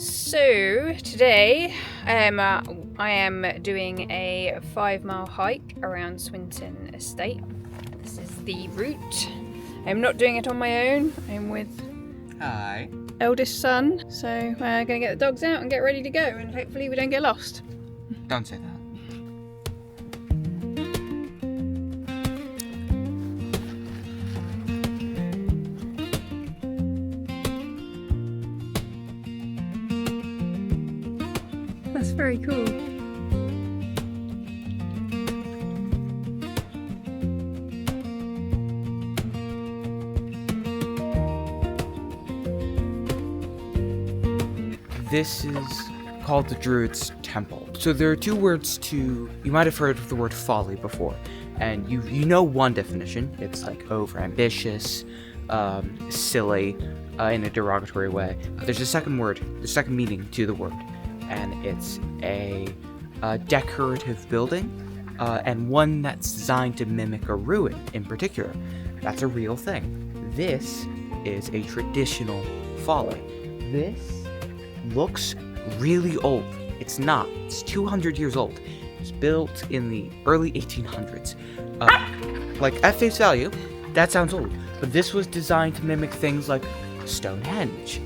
So today I am doing a 5-mile hike around Swinton Estate. This is the route. I'm not doing it on my own. I'm with eldest son. So we're gonna get the dogs out and get ready to go, and hopefully we don't get lost. Don't say that. That's very cool. This is called the Druid's Temple. So there are two words you might have heard of the word folly before, and you know one definition. It's like overambitious, silly, in a derogatory way. There's a second word, the second meaning to the word, and it's a decorative building, and one that's designed to mimic a ruin in particular. That's a real thing. This is a traditional folly. This looks really old. It's not. It's 200 years old. It's built in the early 1800s. Like, at face value, that sounds old. But this was designed to mimic things like Stonehenge,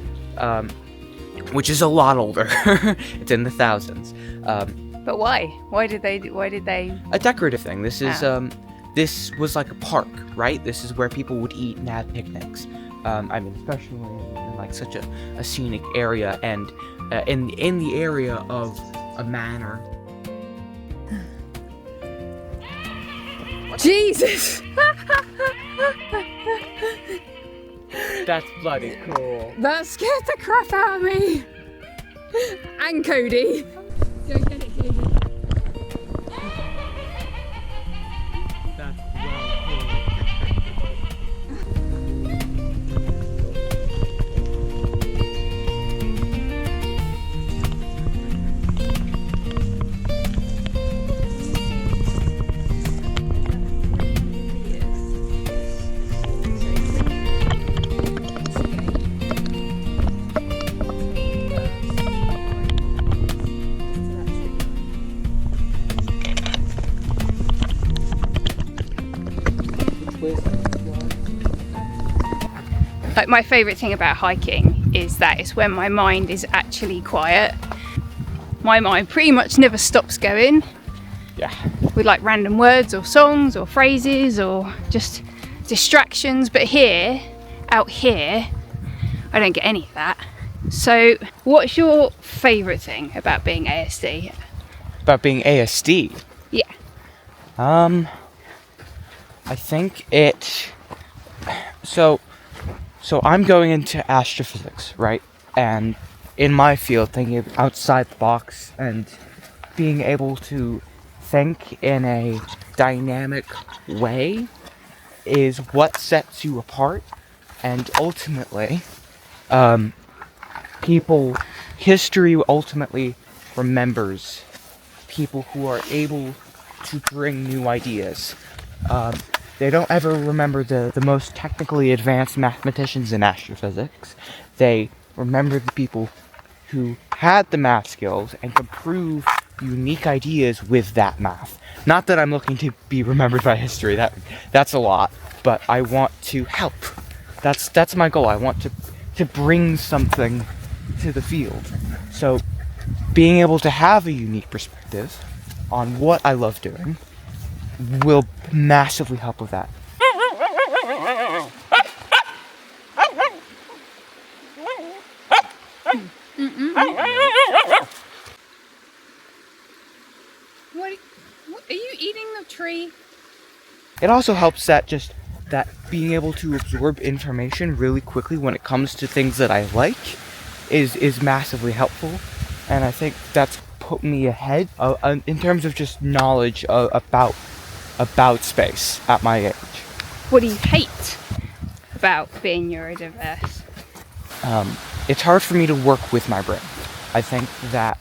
which is a lot older. It's in the thousands. But why? Why did they? A decorative thing. This is this was like a park, right? This is where people would eat and have picnics. I mean, especially in like such a scenic area, and in the area of a manor. Jesus! That's bloody cool. That scared the crap out of me! And Cody. Go get it, Cody. That's well cool. Like, my favourite thing about hiking is that it's when my mind is actually quiet. My mind pretty much never stops going. Yeah. With like random words or songs or phrases or just distractions. But out here, I don't get any of that. So what's your favourite thing about being ASD? About being ASD? Yeah. I think So I'm going into astrophysics, right? And in my field, thinking outside the box and being able to think in a dynamic way is what sets you apart. And ultimately, history ultimately remembers people who are able to bring new ideas. They don't ever remember the most technically advanced mathematicians in astrophysics. They remember the people who had the math skills and could prove unique ideas with that math. Not that I'm looking to be remembered by history, that's a lot, but I want to help. That's my goal. I want to bring something to the field. So being able to have a unique perspective on what I love doing will massively help with that. What are you eating the tree? It also helps that being able to absorb information really quickly when it comes to things that I like is massively helpful, and I think that's put me ahead in terms of just knowledge about space at my age. What do you hate about being neurodiverse? It's hard for me to work with my brain. I think that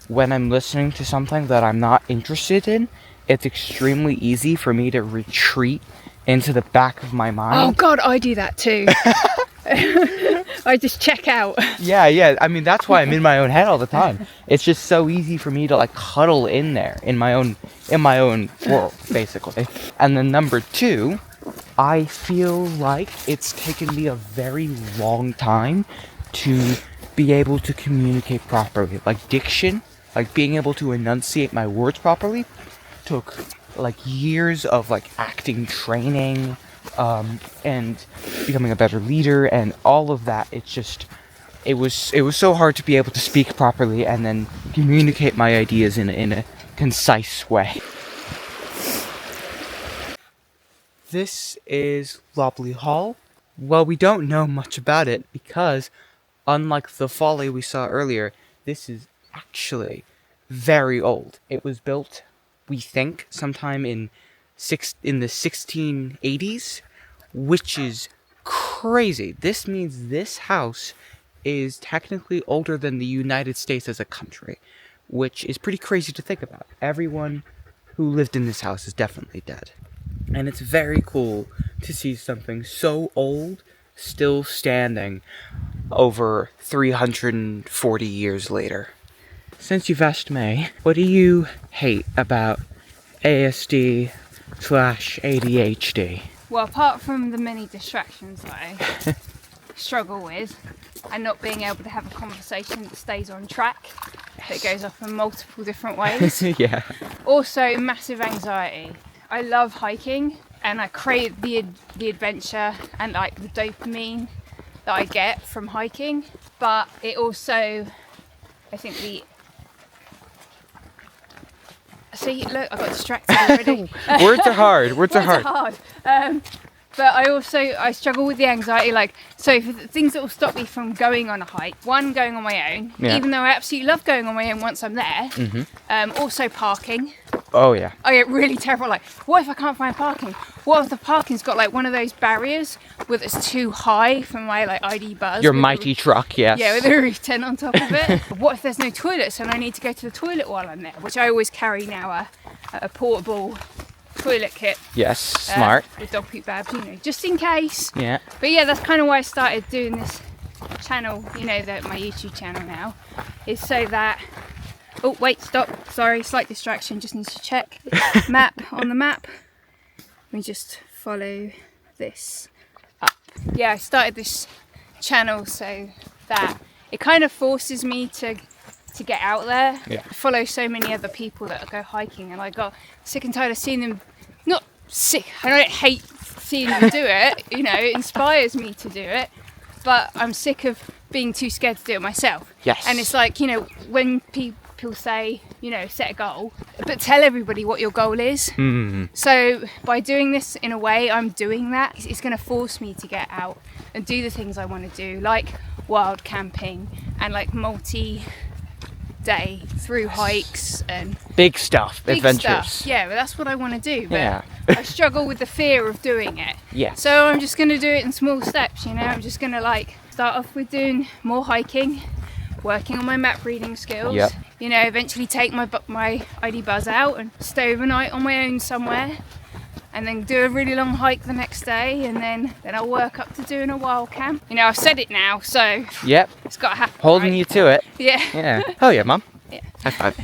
when I'm listening to something that I'm not interested in, it's extremely easy for me to retreat into the back of my mind. Oh God, I do that too. I just check out. Yeah. I mean, that's why I'm in my own head all the time. It's just so easy for me to like huddle in there in my own world, basically. And then number 2, I feel like it's taken me a very long time to be able to communicate properly. Like diction, like being able to enunciate my words properly, took like years of like acting training, and becoming a better leader and all of that. It was so hard to be able to speak properly and then communicate my ideas in a concise way. This is Lobley Hall. Well, we don't know much about it because, unlike the folly we saw earlier, this is actually very old. It was built, we think, sometime in the 1680s, which is crazy. This means this house is technically older than the United States as a country, which is pretty crazy to think about. Everyone who lived in this house is definitely dead. And it's very cool to see something so old still standing over 340 years later. Since you've asked me, what do you hate about ASD/ADHD? Well, apart from the many distractions that I struggle with, and not being able to have a conversation that stays on track, that goes off in multiple different ways. Yeah. Also, massive anxiety. I love hiking, and I crave the adventure and like the dopamine that I get from hiking, but it also, I think see, look, I got distracted already. Words are hard. Words are hard. But I struggle with the anxiety. Like, so for the things that will stop me from going on a hike, one, going on my own, even though I absolutely love going on my own once I'm there. Also parking. Oh yeah. I get really terrified. Like, what if I can't find parking? What if the parking's got like one of those barriers where it's too high for my like ID buzz? Your mighty truck, yes. Yeah, with a roof tent on top of it. What if there's no toilets and I need to go to the toilet while I'm there? Which I always carry now, a portable toilet kit. Yes, smart. With dog poop bags, just in case. Yeah. But yeah, that's kind of why I started doing this channel, my YouTube channel now, is so that. Oh wait, stop. Sorry, slight distraction. Just need to check map on the map. Let me just follow this up. Yeah, I started this channel so that it kind of forces me to get out there. Yeah. I follow so many other people that go hiking, and I got sick and tired of seeing them. Not sick. I don't hate seeing them do it. It inspires me to do it, but I'm sick of being too scared to do it myself. Yes. And it's like, when people say, set a goal, but tell everybody what your goal is. So by doing this, in a way, I'm doing that. It's going to force me to get out and do the things I want to do, like wild camping and like multi-day through hikes and big adventures. Stuff. Yeah, but that's what I want to do. But Yeah. I struggle with the fear of doing it. Yeah. So I'm just going to do it in small steps. I'm just going to start off with doing more hiking, working on my map reading skills. Yep. Eventually take my ID buzz out and stay overnight on my own somewhere, and then do a really long hike the next day, and then I'll work up to doing a wild camp. I've said it now, so Yep. it's got to happen. Holding right? you to it. Yeah. Yeah. Oh yeah, Mum. Yeah. High five.